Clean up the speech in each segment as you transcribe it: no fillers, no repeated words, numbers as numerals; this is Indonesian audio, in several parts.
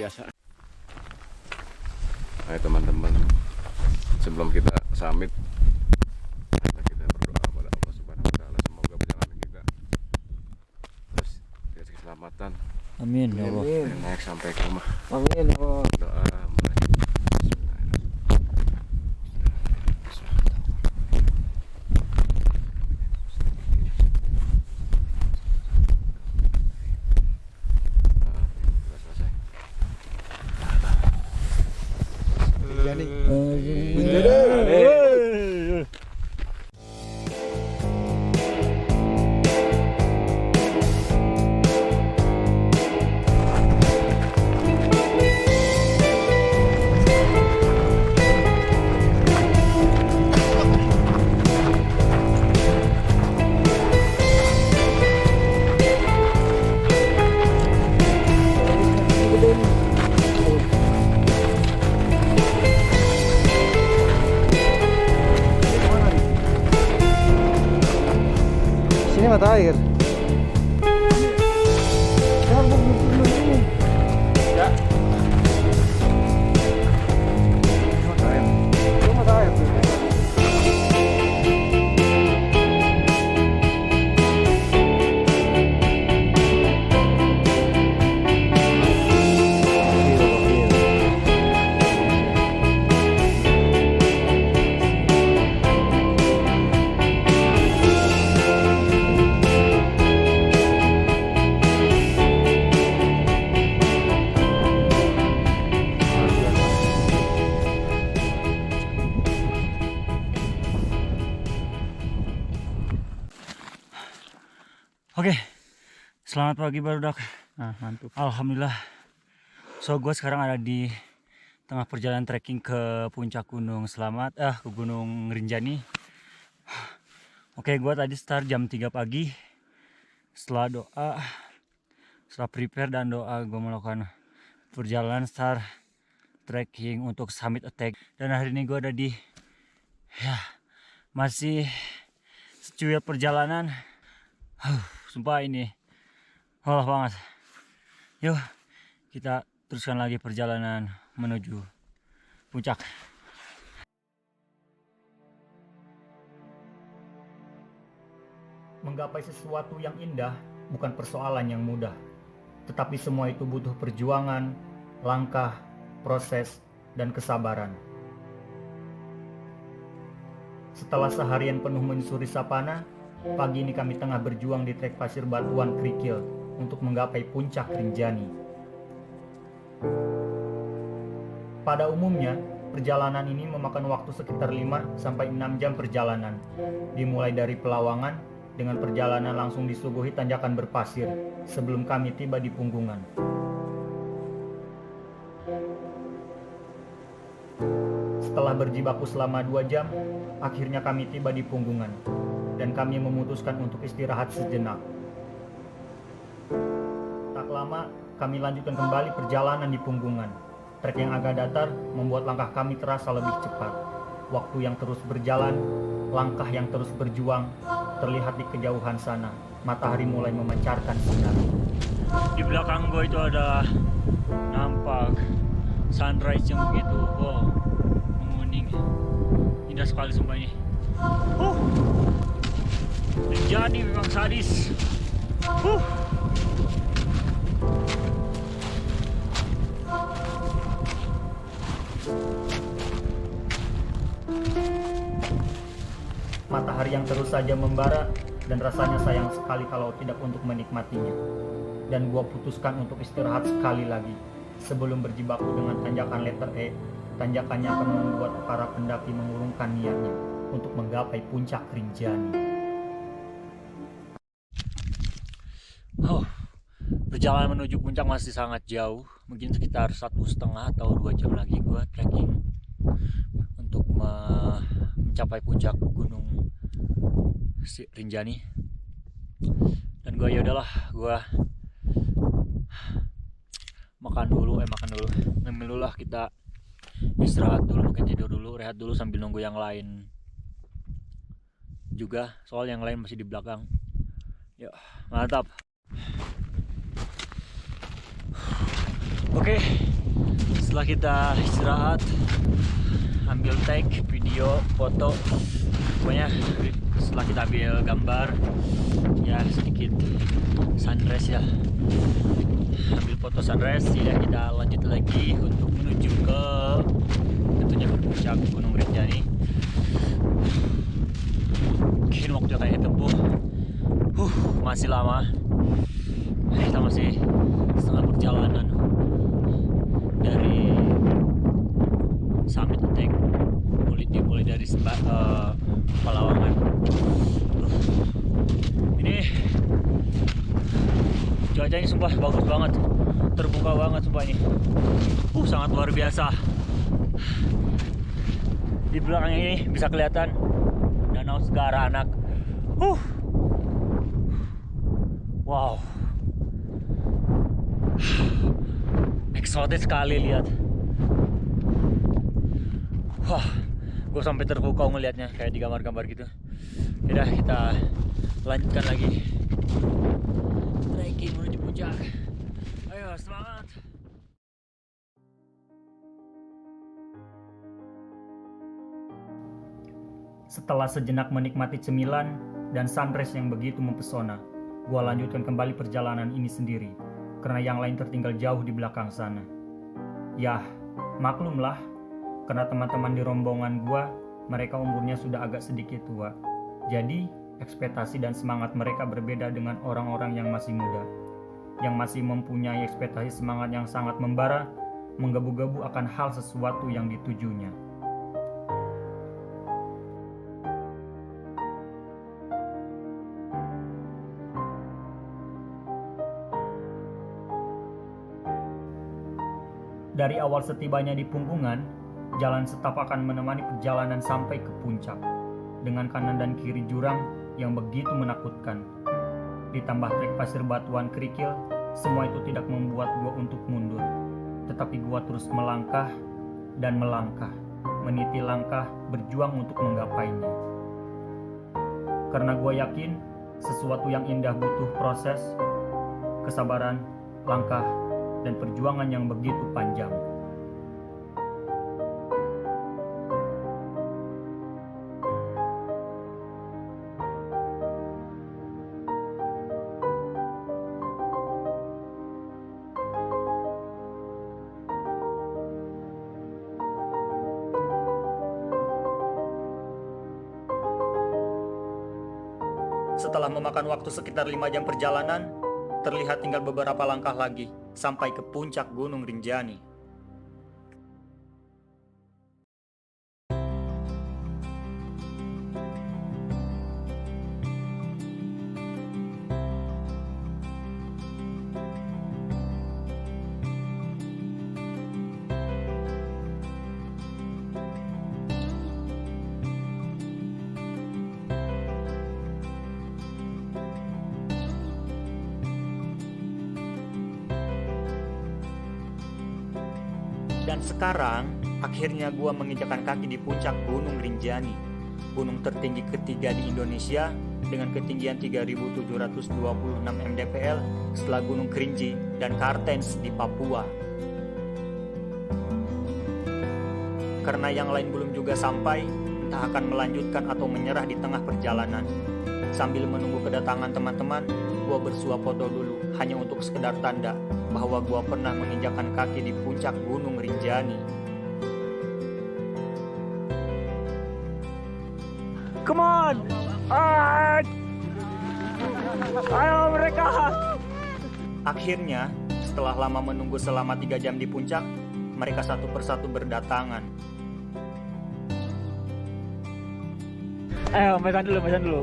biasa. Hai teman-teman, sebelum kita summit, kita berdoa kepada Allah Subhanahu Wa Taala, semoga perjalanan kita terus dikasih keselamatan. Amin ya Allah. Dan naik sampai ke rumah. Amin ya Allah. Doa mulai. Sini mata air. Ya. Mata air. Oke, selamat pagi barudak. Nah, mantap. Alhamdulillah. So gue sekarang ada di tengah perjalanan trekking ke puncak Gunung Selamat, ke Gunung Rinjani. Oke, gue tadi start jam 3 pagi. Setelah doa, setelah prepare dan doa, gue melakukan perjalanan start trekking untuk summit attack. Dan hari ini gue ada di, masih secuil perjalanan. Sumpah ini lelah banget. Yuk kita teruskan lagi perjalanan menuju puncak. Menggapai sesuatu yang indah bukan persoalan yang mudah, tetapi semua itu butuh perjuangan, langkah, proses, dan kesabaran. Setelah seharian penuh menyusuri sapana, pagi ini kami tengah berjuang di trek pasir batuan kerikil untuk menggapai puncak Rinjani. Pada umumnya, perjalanan ini memakan waktu sekitar 5-6 jam perjalanan, dimulai dari Pelawangan dengan perjalanan langsung disuguhi tanjakan berpasir sebelum kami tiba di Punggungan. Setelah berjibaku selama 2 jam, akhirnya kami tiba di Punggungan dan kami memutuskan untuk istirahat sejenak. Tak lama, kami lanjutkan kembali perjalanan di Punggungan. Trek yang agak datar membuat langkah kami terasa lebih cepat. Waktu yang terus berjalan, langkah yang terus berjuang, terlihat di kejauhan sana. Matahari mulai memancarkan sinar. Di belakang gue itu ada nampak sunrise yang begitu, menguning. Indah sekali sumpah ini. Rinjani memang sadis. Matahari yang terus saja membara dan rasanya sayang sekali kalau tidak untuk menikmatinya. Dan gua putuskan untuk istirahat sekali lagi sebelum berjibaku dengan tanjakan letter E. Tanjakannya akan membuat para pendaki mengurungkan niatnya untuk menggapai puncak Rinjani. Perjalanan menuju puncak masih sangat jauh, mungkin sekitar 1,5 atau 2 jam lagi gue trekking untuk mencapai puncak Gunung Rinjani. Dan gue yaudahlah, gue makan dulu, ngemil dulu lah, kita istirahat dulu, mungkin tidur dulu, rehat dulu sambil nunggu yang lain juga, soal yang lain masih di belakang. Yuk, mantap. Oke, Setelah kita istirahat, ambil take, video, foto, pokoknya setelah kita ambil gambar, ya sedikit sunrise ya, ambil foto sunrise ya, kita lanjut lagi untuk menuju ke tentunya ke puncak Gunung Rinjani. Mungkin waktu kayak tempuh masih lama, kita masih setengah perjalanan dari summit tank, mulai dari Palawangan. Ini cuacanya sumpah bagus banget, terbuka banget sumpah ini. Sangat luar biasa. Di belakang ini bisa kelihatan Danau Segara Anak. Wow, eksotis sekali lihat. Wah, gue sampai terpukau ngelihatnya kayak di gambar-gambar gitu. Yaudah, kita lanjutkan lagi trekking menuju puncak. Ayo, semangat! Setelah sejenak menikmati cemilan dan sunrise yang begitu mempesona, gua lanjutkan kembali perjalanan ini sendiri, karena yang lain tertinggal jauh di belakang sana. Yah, maklumlah, karena teman-teman di rombongan gua, mereka umurnya sudah agak sedikit tua. Jadi, ekspektasi dan semangat mereka berbeda dengan orang-orang yang masih muda, yang masih mempunyai ekspektasi semangat yang sangat membara, menggebu-gebu akan hal sesuatu yang ditujunya. Dari awal setibanya di Punggungan, jalan setapak akan menemani perjalanan sampai ke puncak. Dengan kanan dan kiri jurang yang begitu menakutkan. Ditambah trek pasir batuan kerikil, semua itu tidak membuat gua untuk mundur. Tetapi gua terus melangkah dan melangkah, meniti langkah, berjuang untuk menggapainya. Karena gua yakin, sesuatu yang indah butuh proses, kesabaran, langkah, dan perjuangan yang begitu panjang. Setelah memakan waktu sekitar 5 jam perjalanan, terlihat tinggal beberapa langkah lagi sampai ke puncak Gunung Rinjani. Dan sekarang, akhirnya gua menginjakan kaki di puncak Gunung Rinjani, gunung tertinggi ketiga di Indonesia dengan ketinggian 3.726 mdpl setelah Gunung Kerinci dan Kartens di Papua. Karena yang lain belum juga sampai, entah akan melanjutkan atau menyerah di tengah perjalanan. Sambil menunggu kedatangan teman-teman, gua bersuap foto dulu hanya untuk sekedar tanda bahwa gua pernah menginjakan kaki di puncak Gunung Rinjani. Come on! Ayo mereka! Akhirnya, setelah lama menunggu selama 3 jam di puncak, mereka satu persatu berdatangan. Ayo, pesan dulu.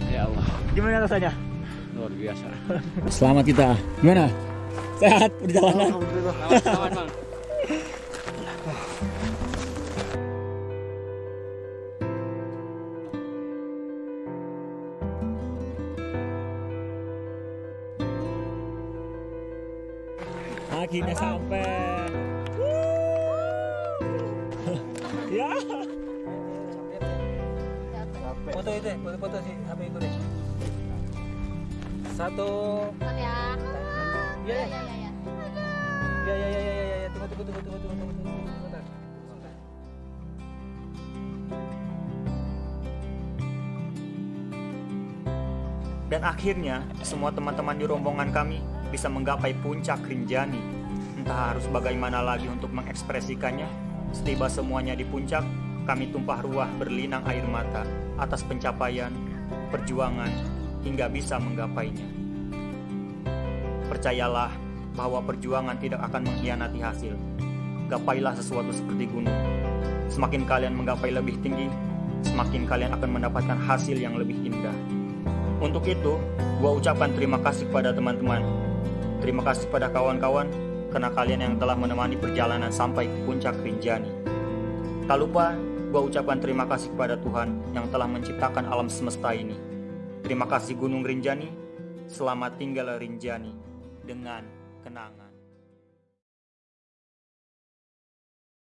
Ya Allah, Gimana rasanya? luar biasa. Selamat kita. Gimana? Sehat perjalanan? Alhamdulillah. Selamat Bang. Akhirnya sampai. Ya. Foto itu, foto si HP itu deh. Satu. Ya. Iya. Ya. Ya. Tunggu. Sebentar. Dan akhirnya, semua teman-teman di rombongan kami bisa menggapai puncak Rinjani. Entah harus bagaimana lagi untuk mengekspresikannya. Setiba semuanya di puncak, kami tumpah ruah berlinang air mata atas pencapaian, perjuangan, hingga bisa menggapainya. Percayalah bahwa perjuangan tidak akan mengkhianati hasil. Gapailah sesuatu seperti gunung. Semakin kalian menggapai lebih tinggi, semakin kalian akan mendapatkan hasil yang lebih indah. Untuk itu, gua ucapkan terima kasih kepada teman-teman. Terima kasih pada kawan-kawan, karena kalian yang telah menemani perjalanan sampai ke puncak Rinjani. Tak lupa, gua ucapkan terima kasih kepada Tuhan yang telah menciptakan alam semesta ini. Terima kasih Gunung Rinjani, selamat tinggal Rinjani, dengan kenangan.